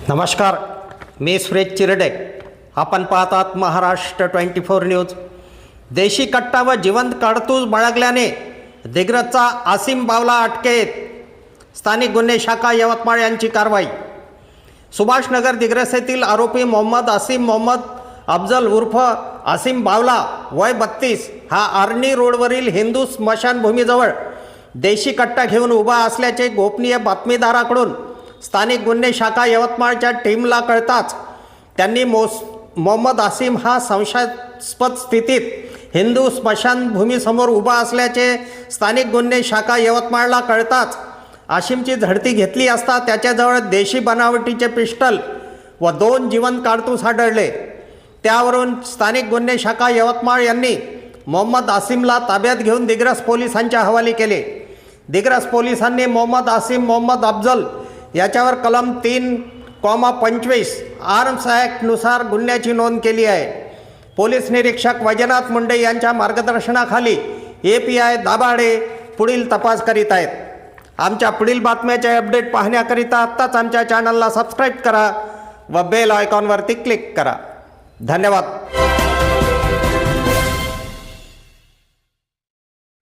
नमस्कार, मी सुरेश चिरडे. आपण पाहतात महाराष्ट्र 24 न्यूज. देशी कट्टा व जिवंत कारतूस बाळगल्याने दिग्रजचा आसिम बावला अटकेत. स्थानिक गुन्हे शाखा यवतमाळ यांची कारवाई. सुभाषनगर दिग्रस येथील आरोपी मोहम्मद आसिम मोहम्मद अफजल उर्फ आसिम बावला वय 32 हा आर्णी रोडवरील हिंदू स्मशानभूमीजवळ देशी कट्टा घेऊन उभा असल्याचे गोपनीय बातमीदाराकडून स्थानिक गुन्हे शाखा यवतमाळच्या टीमला कळताच त्यांनी मोहम्मद आसिम हा संशयास्पद स्थितीत हिंदू स्मशानभूमीसमोर उभा असल्याचे स्थानिक गुन्हे शाखा यवतमाळला कळताच आसिमची झडती घेतली असता त्याच्याजवळ देशी बनावटीचे पिस्टल व 2 जिवंत कारतूस आढळले. त्यावरून स्थानिक गुन्हे शाखा यवतमाळ यांनी मोहम्मद आसिमला ताब्यात घेऊन दिग्रस पोलिसांच्या हवाली केले. दिग्रस पोलिसांनी मोहम्मद आसिम मोहम्मद अफजल याच्यावर कलम 3:25 आर्म्स ॲक्टनुसार गुन्ह्याची नोंद केली आहे. पोलीस निरीक्षक वैजनाथ मुंडे यांच्या मार्गदर्शनाखाली API दाभाडे पुढील तपास करीत आहेत. आमच्या पुढील बातम्याचे अपडेट पाहण्याकरिता आत्ताच आमच्या चॅनलला सबस्क्राईब करा व बेल आयकॉनवरती क्लिक करा. धन्यवाद.